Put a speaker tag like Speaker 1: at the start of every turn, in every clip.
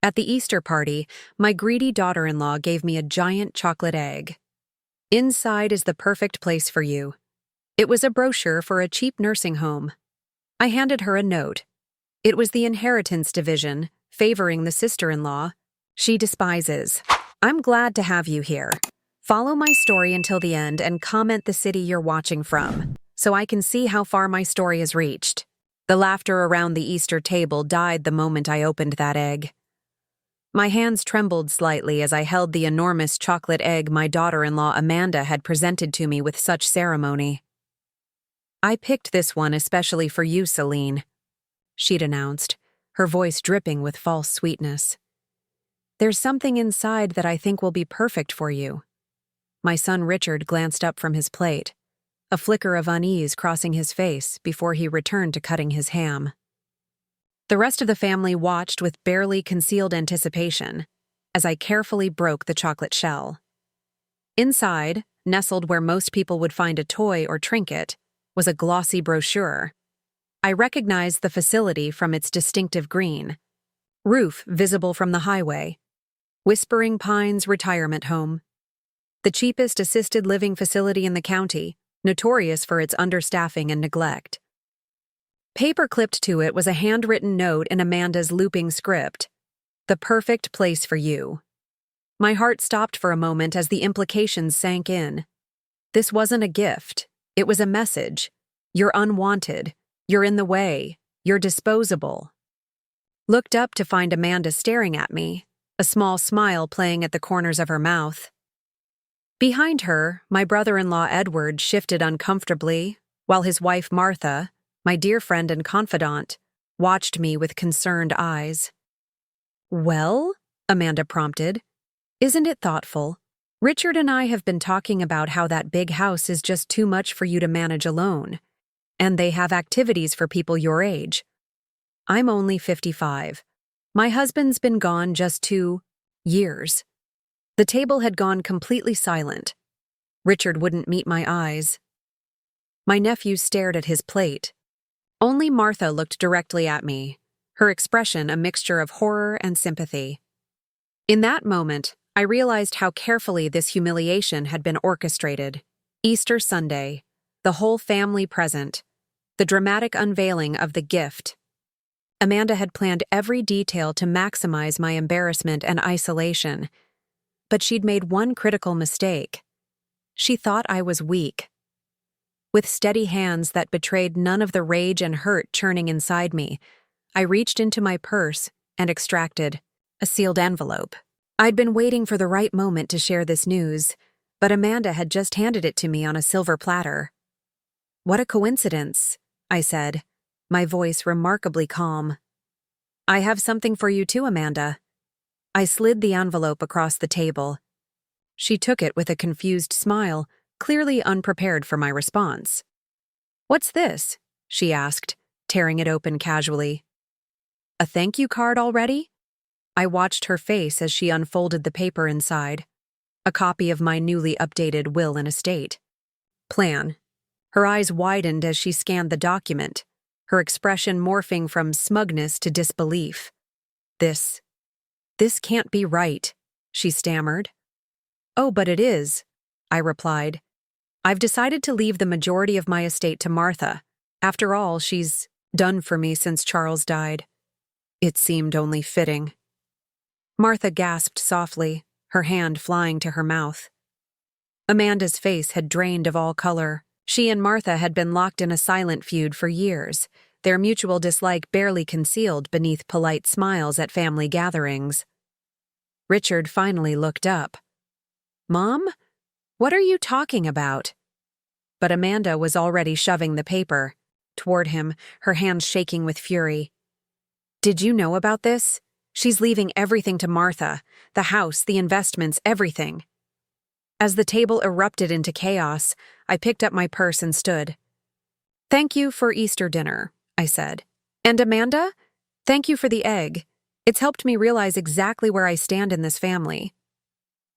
Speaker 1: At the Easter party, my greedy daughter-in-law gave me a giant chocolate egg. Inside is the perfect place for you. It was a brochure for a cheap nursing home. I handed her a note. It was the inheritance division, favoring the sister-in-law she despises. I'm glad to have you here. Follow my story until the end and comment the city you're watching from, so I can see how far my story has reached. The laughter around the Easter table died the moment I opened that egg. My hands trembled slightly as I held the enormous chocolate egg my daughter-in-law Amanda had presented to me with such ceremony. I picked this one especially for you, Celine, she'd announced, her voice dripping with false sweetness. There's something inside that I think will be perfect for you. My son Richard glanced up from his plate, a flicker of unease crossing his face before he returned to cutting his ham. The rest of the family watched with barely concealed anticipation as I carefully broke the chocolate shell. Inside, nestled where most people would find a toy or trinket, was a glossy brochure. I recognized the facility from its distinctive green. Roof visible from the highway. Whispering Pines Retirement Home. The cheapest assisted living facility in the county, notorious for its understaffing and neglect. Paper-clipped to it was a handwritten note in Amanda's looping script. The perfect place for you. My heart stopped for a moment as the implications sank in. This wasn't a gift. It was a message. You're unwanted. You're in the way. You're disposable. Looked up to find Amanda staring at me, a small smile playing at the corners of her mouth. Behind her, my brother-in-law Edward shifted uncomfortably, while his wife Martha, my dear friend and confidant, watched me with concerned eyes. Well, Amanda prompted, isn't it thoughtful? Richard and I have been talking about how that big house is just too much for you to manage alone, and they have activities for people your age. I'm only 55. My husband's been gone just 2 years. The table had gone completely silent. Richard wouldn't meet my eyes. My nephew stared at his plate. Only Martha looked directly at me, her expression a mixture of horror and sympathy. In that moment, I realized how carefully this humiliation had been orchestrated. Easter Sunday, the whole family present, the dramatic unveiling of the gift. Amanda had planned every detail to maximize my embarrassment and isolation, but she'd made one critical mistake. She thought I was weak. With steady hands that betrayed none of the rage and hurt churning inside me, I reached into my purse and extracted a sealed envelope. I'd been waiting for the right moment to share this news, but Amanda had just handed it to me on a silver platter. What a coincidence, I said, my voice remarkably calm. I have something for you too, Amanda. I slid the envelope across the table. She took it with a confused smile, clearly unprepared for my response. What's this? She asked, tearing it open casually. A thank you card already? I watched her face as she unfolded the paper inside. A copy of my newly updated will and estate plan. Her eyes widened as she scanned the document, her expression morphing from smugness to disbelief. This can't be right, she stammered. Oh, but it is, I replied. I've decided to leave the majority of my estate to Martha. After all, she's done for me since Charles died. It seemed only fitting. Martha gasped softly, her hand flying to her mouth. Amanda's face had drained of all color. She and Martha had been locked in a silent feud for years, their mutual dislike barely concealed beneath polite smiles at family gatherings. Richard finally looked up. Mom? What are you talking about? But Amanda was already shoving the paper toward him, her hands shaking with fury. Did you know about this? She's leaving everything to Martha, the house, the investments, everything. As the table erupted into chaos, I picked up my purse and stood. Thank you for Easter dinner, I said. And Amanda, thank you for the egg. It's helped me realize exactly where I stand in this family.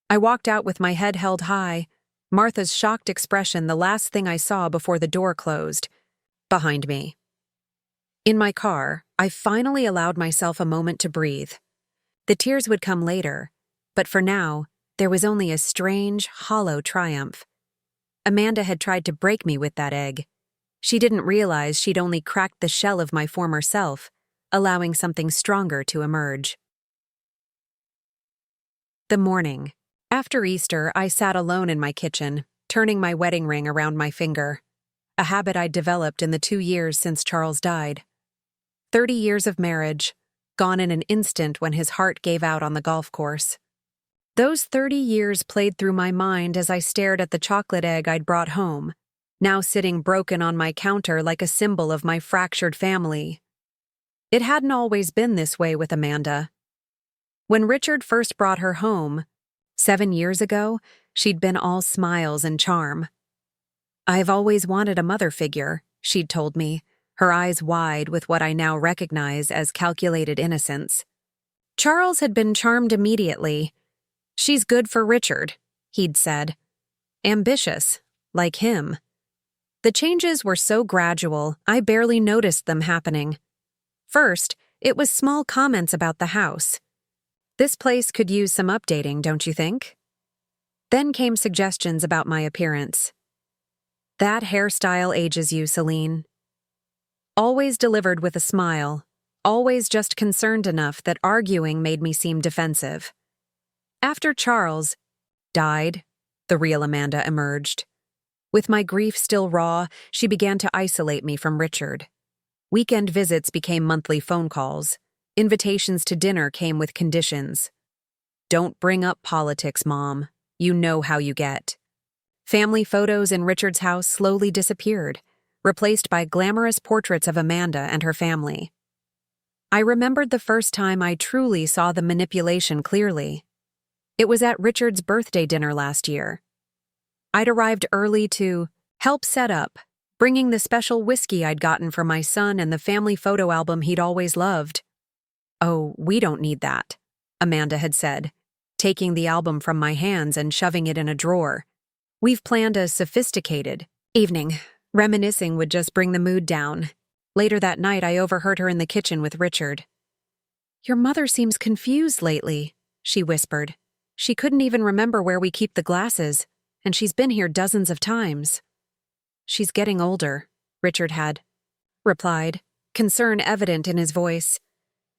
Speaker 1: I walked out with my head held high, Martha's shocked expression the last thing I saw before the door closed, behind me. In my car, I finally allowed myself a moment to breathe. The tears would come later, but for now, there was only a strange, hollow triumph. Amanda had tried to break me with that egg. She didn't realize she'd only cracked the shell of my former self, allowing something stronger to emerge. The morning. After Easter, I sat alone in my kitchen, turning my wedding ring around my finger, a habit I'd developed in the 2 years since Charles died. 30 years of marriage, gone in an instant when his heart gave out on the golf course. Those 30 years played through my mind as I stared at the chocolate egg I'd brought home, now sitting broken on my counter like a symbol of my fractured family. It hadn't always been this way with Amanda. When Richard first brought her home, 7 years ago, she'd been all smiles and charm. "I've always wanted a mother figure," she'd told me, her eyes wide with what I now recognize as calculated innocence. Charles had been charmed immediately. "She's good for Richard," he'd said. Ambitious, like him. The changes were so gradual, I barely noticed them happening. First, it was small comments about the house. "This place could use some updating, don't you think?" Then came suggestions about my appearance. "That hairstyle ages you, Celine." Always delivered with a smile, always just concerned enough that arguing made me seem defensive. After Charles died, the real Amanda emerged. With my grief still raw, she began to isolate me from Richard. Weekend visits became monthly phone calls. Invitations to dinner came with conditions. "Don't bring up politics, Mom. You know how you get." Family photos in Richard's house slowly disappeared, replaced by glamorous portraits of Amanda and her family. I remembered the first time I truly saw the manipulation clearly. It was at Richard's birthday dinner last year. I'd arrived early to help set up, bringing the special whiskey I'd gotten for my son and the family photo album he'd always loved. "Oh, we don't need that," Amanda had said, taking the album from my hands and shoving it in a drawer. "We've planned a sophisticated evening. Reminiscing would just bring the mood down." Later that night, I overheard her in the kitchen with Richard. "Your mother seems confused lately," she whispered. "She couldn't even remember where we keep the glasses, and she's been here dozens of times." "She's getting older," Richard had replied, concern evident in his voice.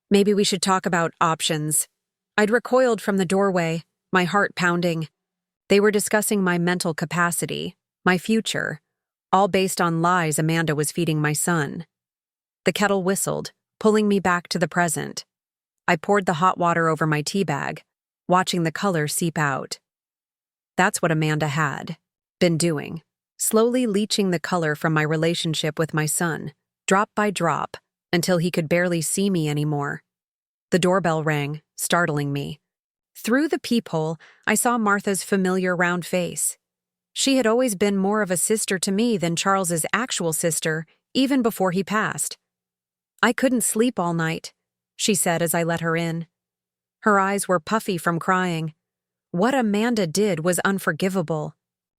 Speaker 1: "Maybe we should talk about options." I'd recoiled from the doorway, my heart pounding. They were discussing my mental capacity, my future, all based on lies Amanda was feeding my son. The kettle whistled, pulling me back to the present. I poured the hot water over my tea bag, watching the color seep out. That's what Amanda had been doing, slowly leaching the color from my relationship with my son, drop by drop, until he could barely see me anymore. The doorbell rang, startling me. Through the peephole, I saw Martha's familiar round face. She had always been more of a sister to me than Charles's actual sister, even before he passed. "I couldn't sleep all night," she said as I let her in. Her eyes were puffy from crying. What Amanda did was unforgivable.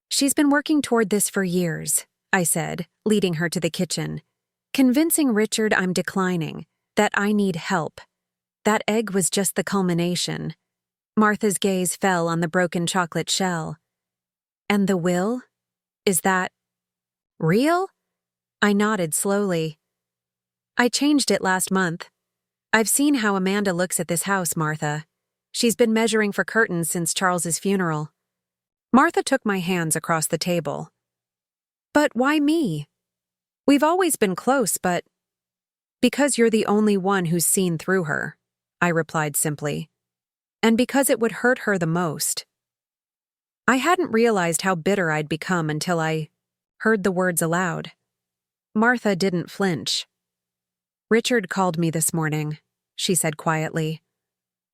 Speaker 1: "She's been working toward this for years," I said, leading her to the kitchen. "Convincing Richard I'm declining, that I need help. That egg was just the culmination." Martha's gaze fell on the broken chocolate shell. "And the will? Is that real?" I nodded slowly. "I changed it last month. I've seen how Amanda looks at this house, Martha. She's been measuring for curtains since Charles's funeral." Martha took my hands across the table. "But why me? We've always been close, but—" "Because you're the only one who's seen through her," I replied simply. "And because it would hurt her the most." I hadn't realized how bitter I'd become until I heard the words aloud. Martha didn't flinch. "Richard called me this morning," she said quietly.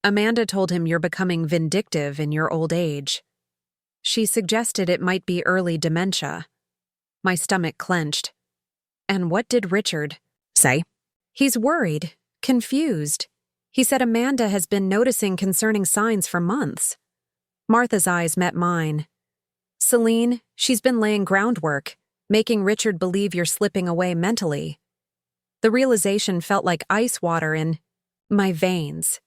Speaker 1: "Amanda told him you're becoming vindictive in your old age. She suggested it might be early dementia." My stomach clenched. "And what did Richard say?" "He's worried, confused. He said Amanda has been noticing concerning signs for months." Martha's eyes met mine. "Celine, she's been laying groundwork, making Richard believe you're slipping away mentally." The realization felt like ice water in my veins.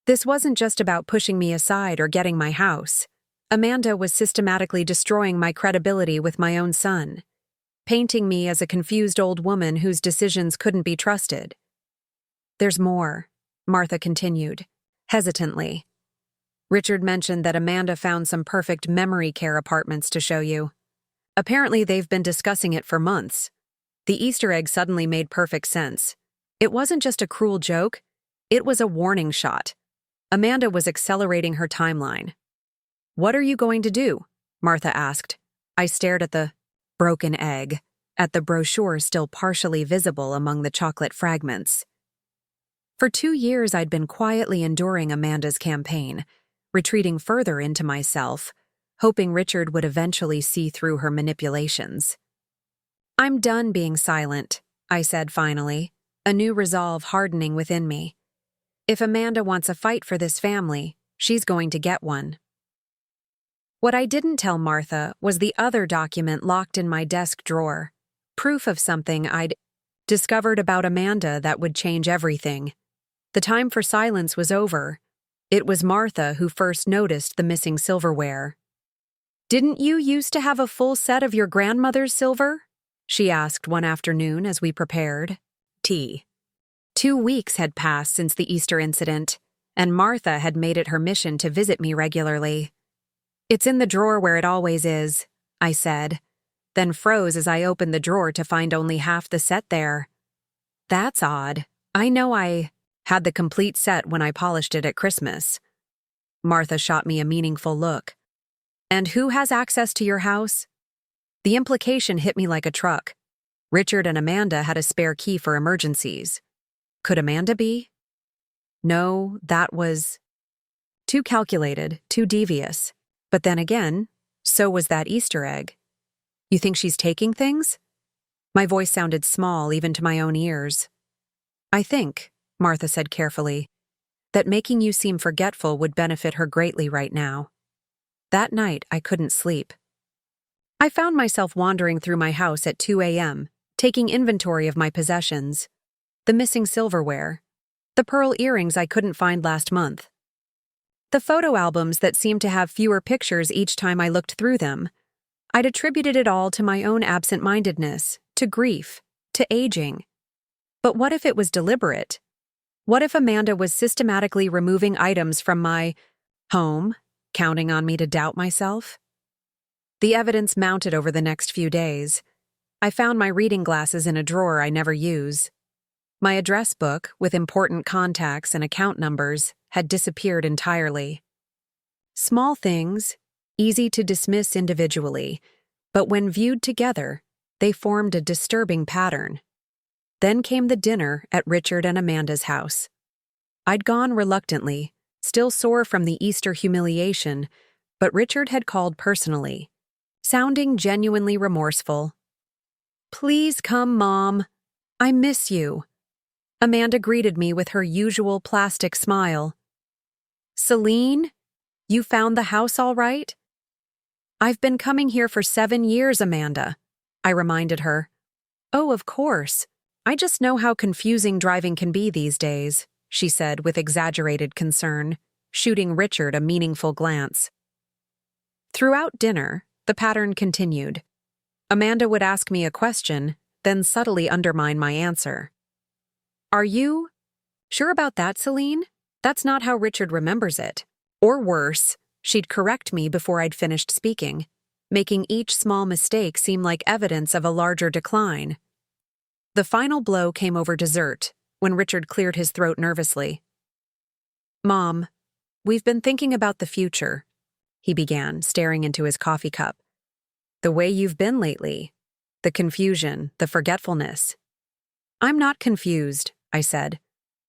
Speaker 1: This wasn't just about pushing me aside or getting my house. Amanda was systematically destroying my credibility with my own son, painting me as a confused old woman whose decisions couldn't be trusted. "There's more," Martha continued, hesitantly. "Richard mentioned that Amanda found some perfect memory care apartments to show you. Apparently they've been discussing it for months." The Easter egg suddenly made perfect sense. It wasn't just a cruel joke, it was a warning shot. Amanda was accelerating her timeline. "What are you going to do?" Martha asked. I stared at the broken egg, at the brochure still partially visible among the chocolate fragments. For 2 years I'd been quietly enduring Amanda's campaign, retreating further into myself, hoping Richard would eventually see through her manipulations. "I'm done being silent," I said finally, a new resolve hardening within me. If Amanda wants a fight for this family, she's going to get one. What I didn't tell Martha was the other document locked in my desk drawer, proof of something I'd discovered about Amanda that would change everything. The time for silence was over. It was Martha who first noticed the missing silverware. "Didn't you used to have a full set of your grandmother's silver?" she asked one afternoon as we prepared tea. 2 weeks had passed since the Easter incident, and Martha had made it her mission to visit me regularly. "It's in the drawer where it always is," I said, then froze as I opened the drawer to find only half the set there. "That's odd. I know I had the complete set when I polished it at Christmas." Martha shot me a meaningful look. "And who has access to your house?" The implication hit me like a truck. Richard and Amanda had a spare key for emergencies. Could Amanda be? No, that was too calculated, too devious. But then again, so was that Easter egg. "You think she's taking things?" My voice sounded small even to my own ears. "I think," Martha said carefully, "that making you seem forgetful would benefit her greatly right now." That night, I couldn't sleep. I found myself wandering through my house at 2 a.m., taking inventory of my possessions. The missing silverware, the pearl earrings I couldn't find last month, the photo albums that seemed to have fewer pictures each time I looked through them. I'd attributed it all to my own absent-mindedness, to grief, to aging. But what if it was deliberate? What if Amanda was systematically removing items from my home, counting on me to doubt myself? The evidence mounted over the next few days. I found my reading glasses in a drawer I never use. My address book, with important contacts and account numbers, had disappeared entirely. Small things, easy to dismiss individually, but when viewed together, they formed a disturbing pattern. Then came the dinner at Richard and Amanda's house. I'd gone reluctantly, still sore from the Easter humiliation, but Richard had called personally, sounding genuinely remorseful. "Please come, Mom. I miss you." Amanda greeted me with her usual plastic smile. "Celine, you found the house all right?" "I've been coming here for 7 years, Amanda," I reminded her. "Oh, of course. I just know how confusing driving can be these days," she said with exaggerated concern, shooting Richard a meaningful glance. Throughout dinner, the pattern continued. Amanda would ask me a question, then subtly undermine my answer. "Are you sure about that, Celine? That's not how Richard remembers it." Or worse, she'd correct me before I'd finished speaking, making each small mistake seem like evidence of a larger decline. The final blow came over dessert, when Richard cleared his throat nervously. "Mom, we've been thinking about the future," he began, staring into his coffee cup. "The way you've been lately, the confusion, the forgetfulness." "I'm not confused," I said,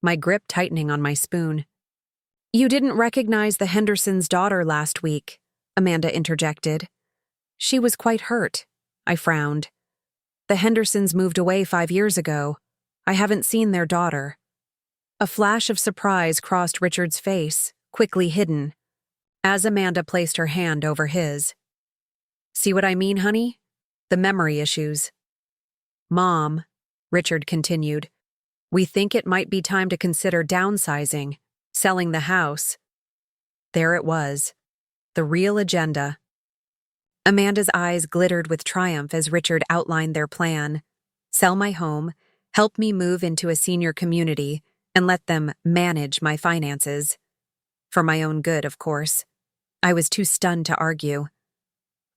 Speaker 1: my grip tightening on my spoon. "You didn't recognize the Hendersons' daughter last week," Amanda interjected. "She was quite hurt." I frowned. "The Hendersons moved away 5 years ago. I haven't seen their daughter." A flash of surprise crossed Richard's face, quickly hidden, as Amanda placed her hand over his. "See what I mean, honey? The memory issues." "Mom," Richard continued, "we think it might be time to consider downsizing. selling the house. There it was, the real agenda. Amanda's eyes glittered with triumph as Richard outlined their plan. Sell my home, help me move into a senior community, and let them manage my finances. For my own good, of course. I was too stunned to argue.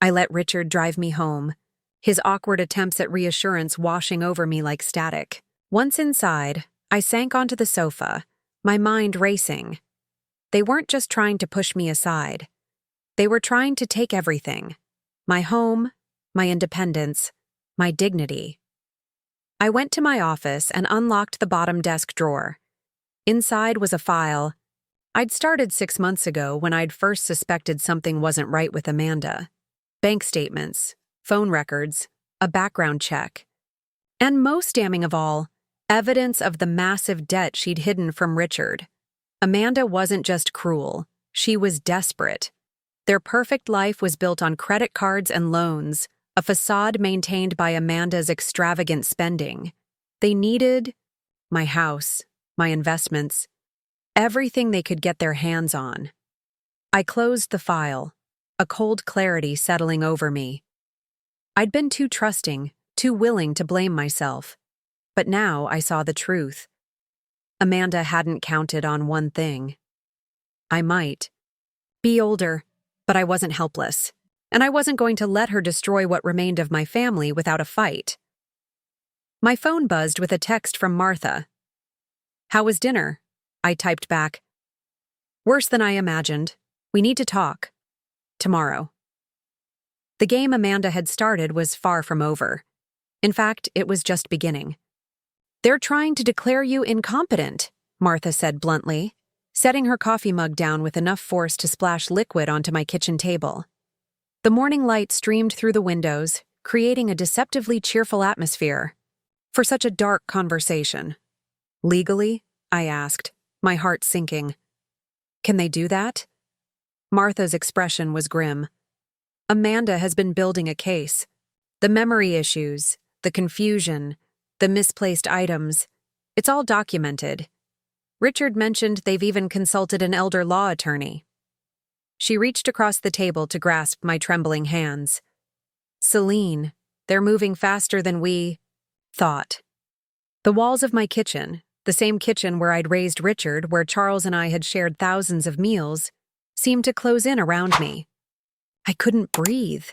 Speaker 1: I let Richard drive me home, his awkward attempts at reassurance washing over me like static. Once inside, I sank onto the sofa, my mind racing. They weren't just trying to push me aside. They were trying to take everything. My home, my independence, my dignity. I went to my office and unlocked the bottom desk drawer. Inside was a file. I'd started 6 months ago when I'd first suspected something wasn't right with Amanda. Bank statements, phone records, a background check. And most damning of all, evidence of the massive debt she'd hidden from Richard. Amanda wasn't just cruel, she was desperate. Their perfect life was built on credit cards and loans, a facade maintained by Amanda's extravagant spending. They needed my house, my investments, everything they could get their hands on. I closed the file, a cold clarity settling over me. I'd been too trusting, too willing to blame myself. But now I saw the truth. Amanda hadn't counted on one thing. I might be older, but I wasn't helpless, and I wasn't going to let her destroy what remained of my family without a fight. My phone buzzed with a text from Martha. "How was dinner?" I typed back. "Worse than I imagined. We need to talk. Tomorrow." The game Amanda had started was far from over. In fact, it was just beginning. "They're trying to declare you incompetent," Martha said bluntly, setting her coffee mug down with enough force to splash liquid onto my kitchen table. The morning light streamed through the windows, creating a deceptively cheerful atmosphere. For such a dark conversation. "Legally?" I asked, my heart sinking. "Can they do that?" Martha's expression was grim. "Amanda has been building a case. The memory issues, the confusion, the misplaced items, it's all documented. Richard mentioned they've even consulted an elder law attorney." She reached across the table to grasp my trembling hands. "Celine, they're moving faster than we thought." The walls of my kitchen, the same kitchen where I'd raised Richard, where Charles and I had shared thousands of meals, seemed to close in around me. I couldn't breathe.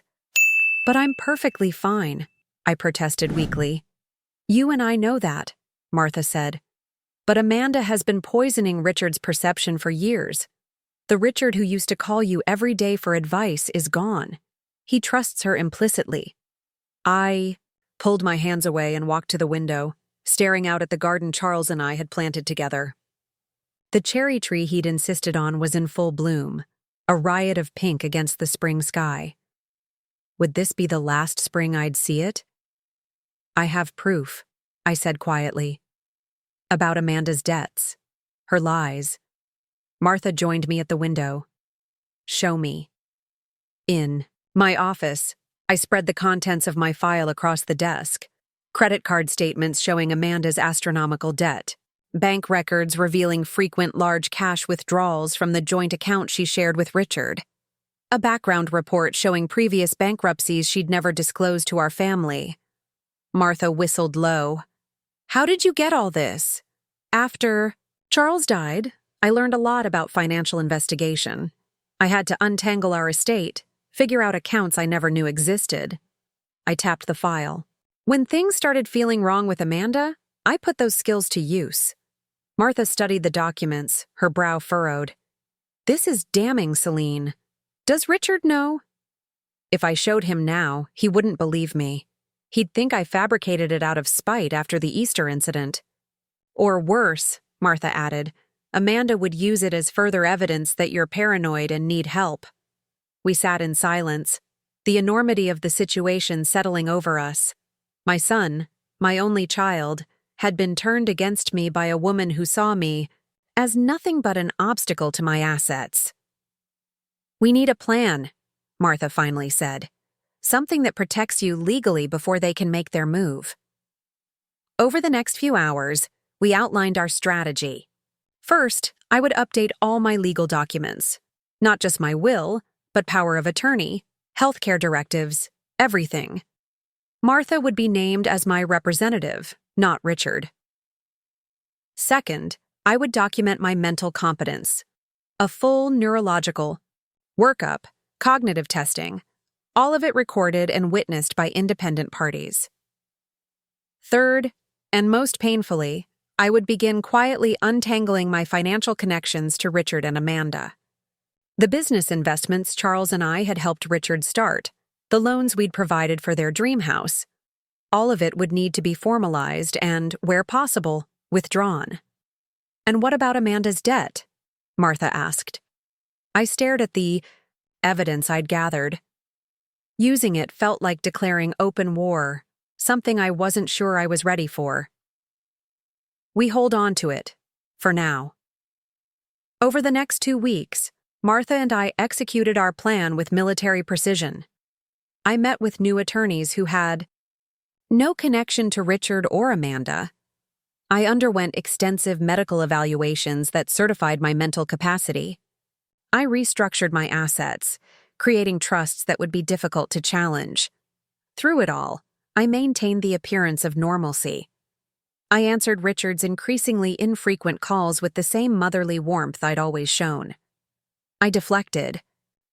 Speaker 1: "But I'm perfectly fine," I protested weakly. "You and I know that," Martha said. "But Amanda has been poisoning Richard's perception for years. The Richard who used to call you every day for advice is gone. He trusts her implicitly." I pulled my hands away and walked to the window, staring out at the garden Charles and I had planted together. The cherry tree he'd insisted on was in full bloom, a riot of pink against the spring sky. Would this be the last spring I'd see it? "I have proof," I said quietly. "About Amanda's debts, her lies." Martha joined me at the window. "Show me." In my office, I spread the contents of my file across the desk. Credit card statements showing Amanda's astronomical debt. Bank records revealing frequent large cash withdrawals from the joint account she shared with Richard. A background report showing previous bankruptcies she'd never disclosed to our family. Martha whistled low. "How did you get all this?" "After Charles died, I learned a lot about financial investigation. I had to untangle our estate, figure out accounts I never knew existed." I tapped the file. "When things started feeling wrong with Amanda, I put those skills to use." Martha studied the documents, her brow furrowed. "This is damning, Celine. Does Richard know?" "If I showed him now, he wouldn't believe me. He'd think I fabricated it out of spite after the Easter incident." "Or worse," Martha added, "Amanda would use it as further evidence that you're paranoid and need help." We sat in silence, the enormity of the situation settling over us. My son, my only child, had been turned against me by a woman who saw me as nothing but an obstacle to my assets. "We need a plan," Martha finally said. "Something that protects you legally before they can make their move." Over the next few hours, we outlined our strategy. First, I would update all my legal documents. Not just my will, but power of attorney, healthcare directives, everything. Martha would be named as my representative, not Richard. Second, I would document my mental competence. A full neurological workup, cognitive testing, all of it recorded and witnessed by independent parties. Third, and most painfully, I would begin quietly untangling my financial connections to Richard and Amanda. The business investments Charles and I had helped Richard start, the loans we'd provided for their dream house, all of it would need to be formalized and, where possible, withdrawn. And what about Amanda's debt? Martha asked. I stared at the evidence I'd gathered. Using it felt like declaring open war, something I wasn't sure I was ready for. We hold on to it, for now. Over the next 2 weeks, Martha and I executed our plan with military precision. I met with new attorneys who had no connection to Richard or Amanda. I underwent extensive medical evaluations that certified my mental capacity. I restructured my assets, creating trusts that would be difficult to challenge. Through it all, I maintained the appearance of normalcy. I answered Richard's increasingly infrequent calls with the same motherly warmth I'd always shown. I deflected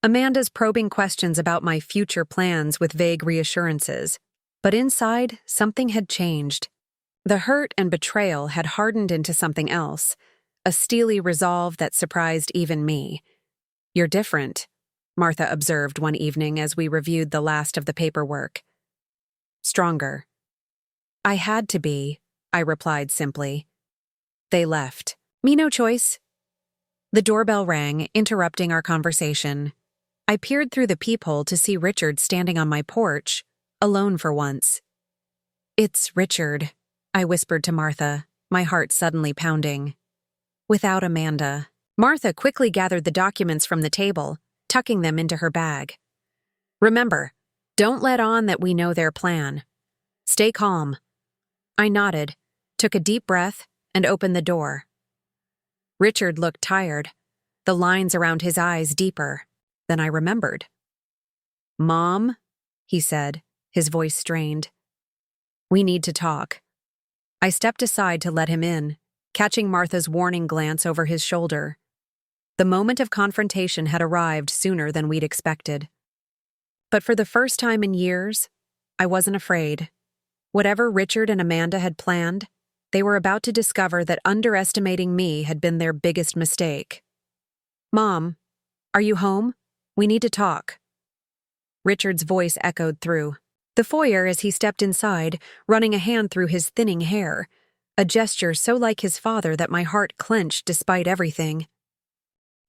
Speaker 1: Amanda's probing questions about my future plans with vague reassurances, but inside, something had changed. The hurt and betrayal had hardened into something else, a steely resolve that surprised even me. You're different, Martha observed one evening as we reviewed the last of the paperwork. Stronger. I had to be, I replied simply. They left. Me no choice. The doorbell rang, interrupting our conversation. I peered through the peephole to see Richard standing on my porch, alone for once. It's Richard, I whispered to Martha, my heart suddenly pounding. Without Amanda. Martha quickly gathered the documents from the table, tucking them into her bag. Remember, don't let on that we know their plan. Stay calm. I nodded, took a deep breath, and opened the door. Richard looked tired, the lines around his eyes deeper than I remembered. Mom, he said, his voice strained. We need to talk. I stepped aside to let him in, catching Martha's warning glance over his shoulder. The moment of confrontation had arrived sooner than we'd expected. But for the first time in years, I wasn't afraid. Whatever Richard and Amanda had planned, they were about to discover that underestimating me had been their biggest mistake. Mom, are you home? We need to talk. Richard's voice echoed through the foyer as he stepped inside, running a hand through his thinning hair, a gesture so like his father that my heart clenched despite everything.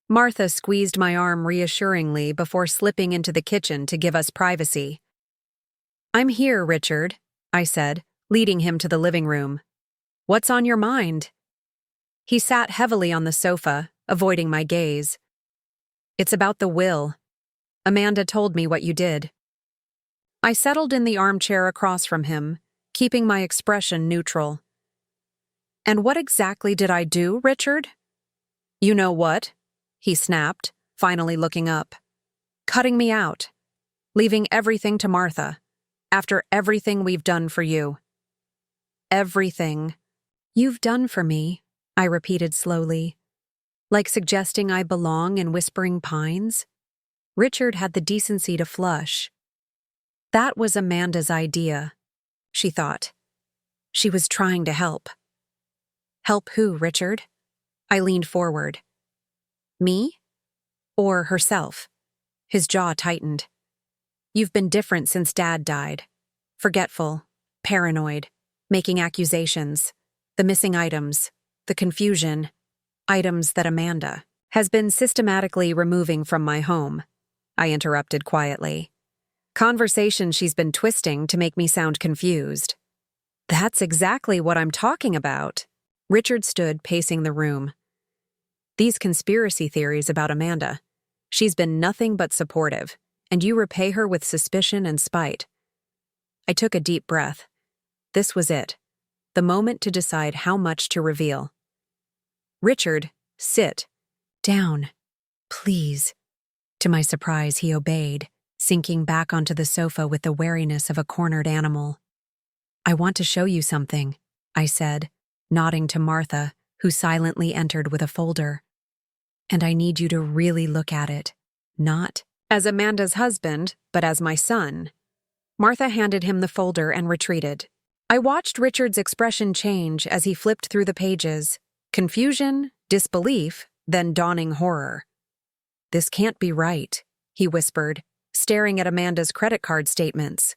Speaker 1: Martha squeezed my arm reassuringly before slipping into the kitchen to give us privacy. I'm here, Richard, I said, leading him to the living room. What's on your mind? He sat heavily on the sofa, avoiding my gaze. It's about the will. Amanda told me what you did. I settled in the armchair across from him, keeping my expression neutral. And what exactly did I do, Richard? You know what? He snapped, finally looking up. Cutting me out. Leaving everything to Martha. After everything we've done for you. Everything. You've done for me, I repeated slowly. Like suggesting I belong in Whispering Pines? Richard had the decency to flush. That was Amanda's idea, she thought. She was trying to help. Help who, Richard? I leaned forward. Me? Or herself? His jaw tightened. You've been different since Dad died. Forgetful, paranoid, making accusations, the missing items, the confusion, items that Amanda has been systematically removing from my home, I interrupted quietly. Conversation she's been twisting to make me sound confused. That's exactly what I'm talking about. Richard stood pacing the room. These conspiracy theories about Amanda. She's been nothing but supportive, and you repay her with suspicion and spite. I took a deep breath. This was it. The moment to decide how much to reveal. Richard, Sit. Down. Please. To my surprise, he obeyed, sinking back onto the sofa with the wariness of a cornered animal. I want to show you something, I said, nodding to Martha, who silently entered with a folder. And I need you to really look at it, not as Amanda's husband, but as my son. Martha handed him the folder and retreated. I watched Richard's expression change as he flipped through the pages. Confusion, disbelief, then dawning horror. This can't be right, he whispered, staring at Amanda's credit card statements.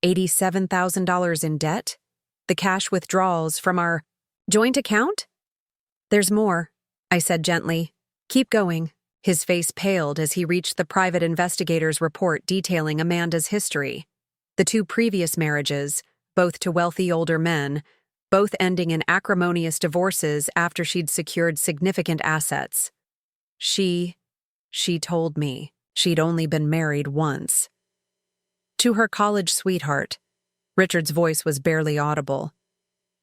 Speaker 1: $87,000 in debt? The cash withdrawals from our joint account? There's more, I said gently. Keep going. His face paled as he reached the private investigator's report detailing Amanda's history. The 2 previous marriages, both to wealthy older men, both ending in acrimonious divorces after she'd secured significant assets. She told me she'd only been married once. To her college sweetheart. Richard's voice was barely audible.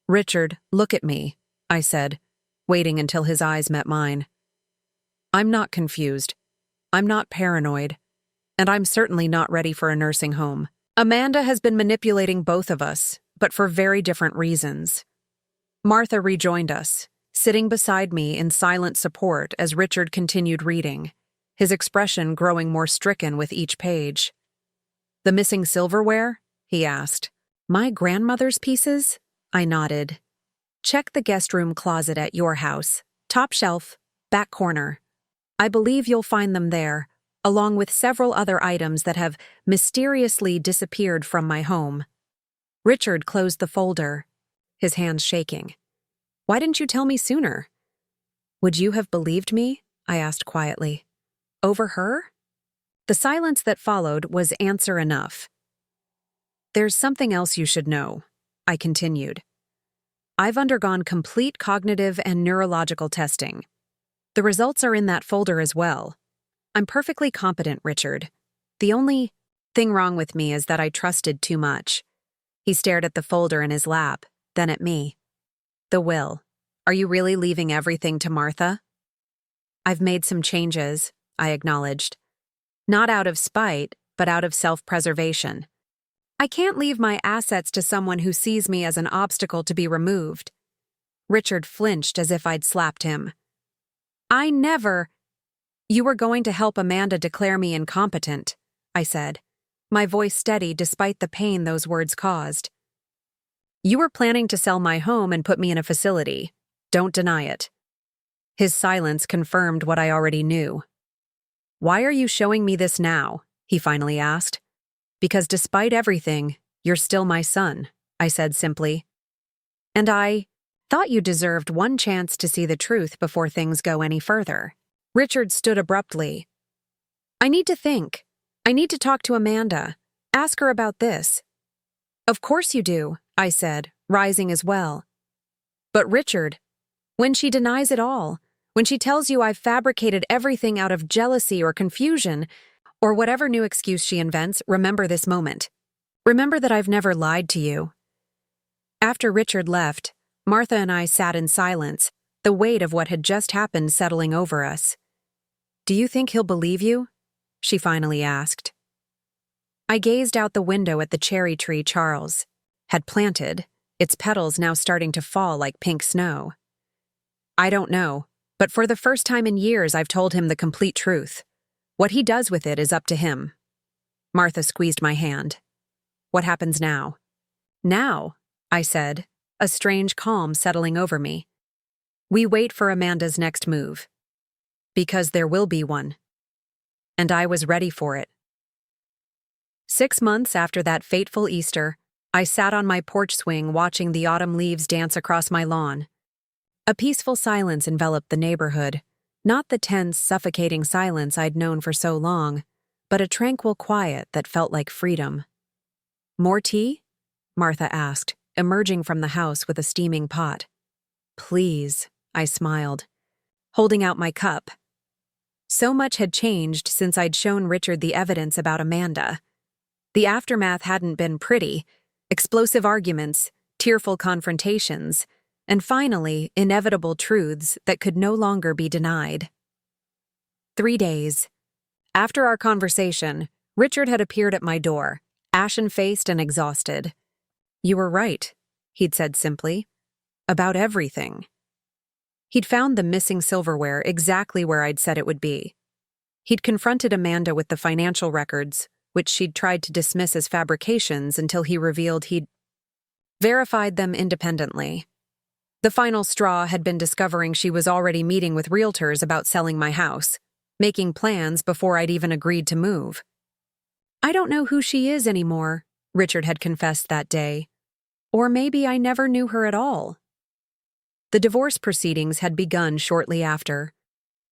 Speaker 1: Richard, look at me, I said, waiting until his eyes met mine. I'm not confused. I'm not paranoid. And I'm certainly not ready for a nursing home. Amanda has been manipulating both of us, but for very different reasons. Martha rejoined us, sitting beside me in silent support as Richard continued reading, his expression growing more stricken with each page. The missing silverware? He asked. My grandmother's pieces? I nodded. Check the guest room closet at your house. Top shelf, back corner. I believe you'll find them there, along with several other items that have mysteriously disappeared from my home. Richard closed the folder, his hands shaking. Why didn't you tell me sooner? Would you have believed me? I asked quietly. Over her? The silence that followed was answer enough. There's something else you should know, I continued. I've undergone complete cognitive and neurological testing. The results are in that folder as well. I'm perfectly competent, Richard. The only thing wrong with me is that I trusted too much. He stared at the folder in his lap, then at me. The will. Are you really leaving everything to Martha? I've made some changes, I acknowledged. Not out of spite, but out of self-preservation. I can't leave my assets to someone who sees me as an obstacle to be removed. Richard flinched as if I'd slapped him. I never... You were going to help Amanda declare me incompetent, I said, my voice steady despite the pain those words caused. You were planning to sell my home and put me in a facility. Don't deny it. His silence confirmed what I already knew. Why are you showing me this now? He finally asked. Because despite everything, you're still my son, I said simply. And I thought you deserved one chance to see the truth before things go any further. Richard stood abruptly. I need to think. I need to talk to Amanda. Ask her about this. Of course you do, I said, rising as well. But Richard, when she denies it all, when she tells you I've fabricated everything out of jealousy or confusion, or whatever new excuse she invents, remember this moment. Remember that I've never lied to you. After Richard left, Martha and I sat in silence, the weight of what had just happened settling over us. Do you think he'll believe you? She finally asked. I gazed out the window at the cherry tree Charles had planted, its petals now starting to fall like pink snow. I don't know, but for the first time in years I've told him the complete truth. What he does with it is up to him. Martha squeezed my hand. What happens now? Now, I said, a strange calm settling over me. We wait for Amanda's next move. Because there will be one. And I was ready for it. 6 months after that fateful Easter, I sat on my porch swing watching the autumn leaves dance across my lawn. A peaceful silence enveloped the neighborhood, not the tense, suffocating silence I'd known for so long, but a tranquil quiet that felt like freedom. More tea? Martha asked, emerging from the house with a steaming pot. Please, I smiled, holding out my cup. So much had changed since I'd shown Richard the evidence about Amanda. The aftermath hadn't been pretty. Explosive arguments, tearful confrontations, and finally, inevitable truths that could no longer be denied. 3 days. After our conversation, Richard had appeared at my door, ashen-faced and exhausted. "You were right," he'd said simply. "About everything." He'd found the missing silverware exactly where I'd said it would be. He'd confronted Amanda with the financial records, which she'd tried to dismiss as fabrications until he revealed he'd verified them independently. The final straw had been discovering she was already meeting with realtors about selling my house, making plans before I'd even agreed to move. "I don't know who she is anymore," Richard had confessed that day. "Or maybe I never knew her at all." The divorce proceedings had begun shortly after.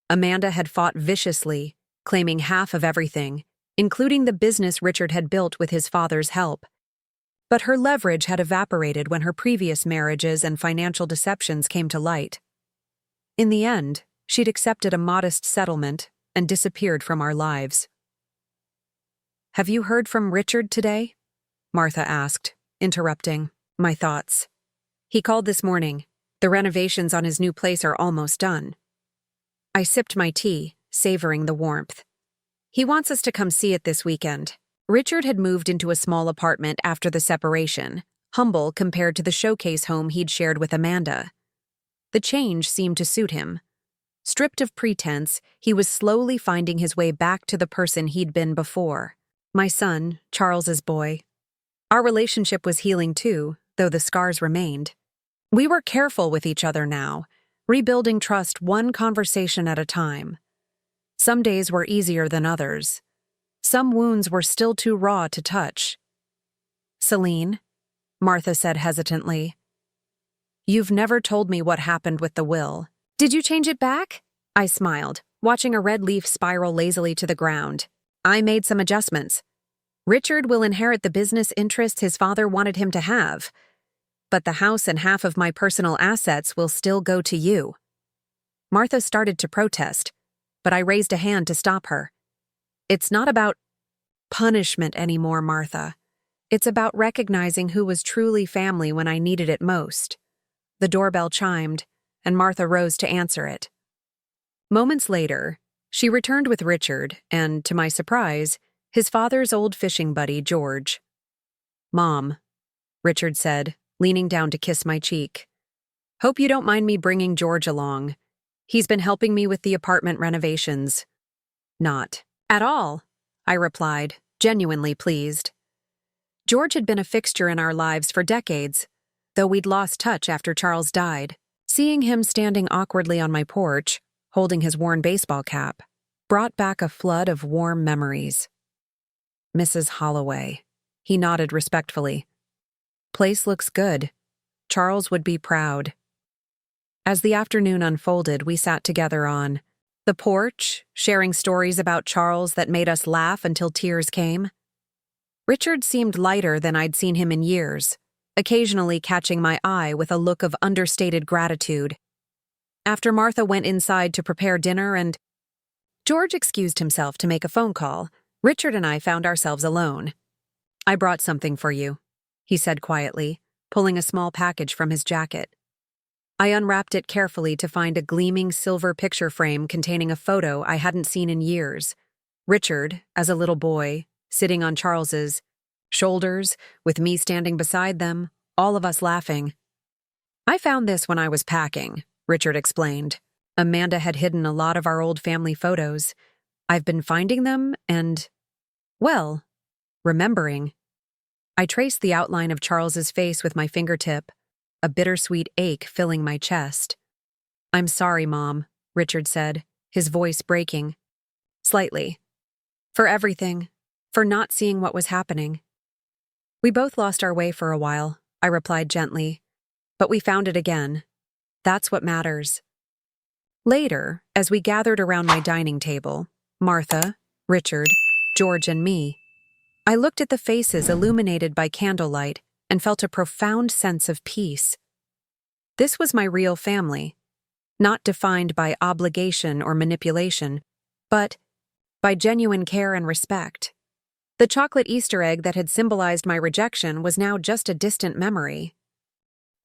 Speaker 1: Amanda had fought viciously, claiming half of everything, including the business Richard had built with his father's help. But her leverage had evaporated when her previous marriages and financial deceptions came to light. In the end, she'd accepted a modest settlement and disappeared from our lives. "Have you heard from Richard today?" Martha asked, interrupting my thoughts. "He called this morning. The renovations on his new place are almost done." I sipped my tea, savoring the warmth. "He wants us to come see it this weekend." Richard had moved into a small apartment after the separation, humble compared to the showcase home he'd shared with Amanda. The change seemed to suit him. Stripped of pretense, he was slowly finding his way back to the person he'd been before. My son, Charles's boy. Our relationship was healing too, though the scars remained. We were careful with each other now, rebuilding trust one conversation at a time. Some days were easier than others. Some wounds were still too raw to touch. "Celine," Martha said hesitantly, "you've never told me what happened with the will." "Did you change it back?" I smiled, watching a red leaf spiral lazily to the ground. "I made some adjustments. Richard will inherit the business interests his father wanted him to have, but the house and half of my personal assets will still go to you." Martha started to protest, but I raised a hand to stop her. "It's not about punishment anymore, Martha. It's about recognizing who was truly family when I needed it most." The doorbell chimed, and Martha rose to answer it. Moments later, she returned with Richard and, to my surprise, his father's old fishing buddy, George. "Mom," Richard said, leaning down to kiss my cheek. "Hope you don't mind me bringing George along. He's been helping me with the apartment renovations." "Not at all," I replied, genuinely pleased. George had been a fixture in our lives for decades, though we'd lost touch after Charles died. Seeing him standing awkwardly on my porch, holding his worn baseball cap, brought back a flood of warm memories. "Mrs. Holloway," he nodded respectfully. "Place looks good. Charles would be proud." As the afternoon unfolded, we sat together on the porch, sharing stories about Charles that made us laugh until tears came. Richard seemed lighter than I'd seen him in years, occasionally catching my eye with a look of understated gratitude. After Martha went inside to prepare dinner and George excused himself to make a phone call, Richard and I found ourselves alone. "I brought something for you," he said quietly, pulling a small package from his jacket. I unwrapped it carefully to find a gleaming silver picture frame containing a photo I hadn't seen in years. Richard, as a little boy, sitting on Charles's shoulders, with me standing beside them, all of us laughing. "I found this when I was packing," Richard explained. "Amanda had hidden a lot of our old family photos. I've been finding them and, well, remembering." I traced the outline of Charles's face with my fingertip, a bittersweet ache filling my chest. "I'm sorry, Mom," Richard said, his voice breaking. "Slightly. For everything. For not seeing what was happening." "We both lost our way for a while," I replied gently. "But we found it again. That's what matters." Later, as we gathered around my dining table, Martha, Richard, George, and me, I looked at the faces illuminated by candlelight and felt a profound sense of peace. This was my real family, not defined by obligation or manipulation, but by genuine care and respect. The chocolate Easter egg that had symbolized my rejection was now just a distant memory.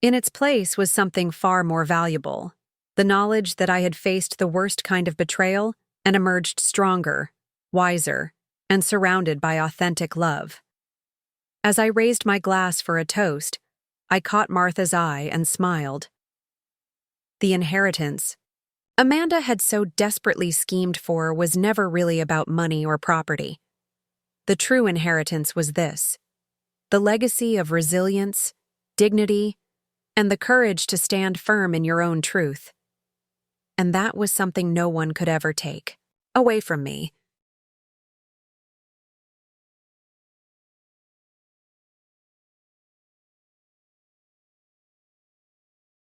Speaker 1: In its place was something far more valuable: the knowledge that I had faced the worst kind of betrayal and emerged stronger, wiser, and surrounded by authentic love. As I raised my glass for a toast, I caught Martha's eye and smiled. The inheritance Amanda had so desperately schemed for was never really about money or property. The true inheritance was this: the legacy of resilience, dignity, and the courage to stand firm in your own truth. And that was something no one could ever take away from me.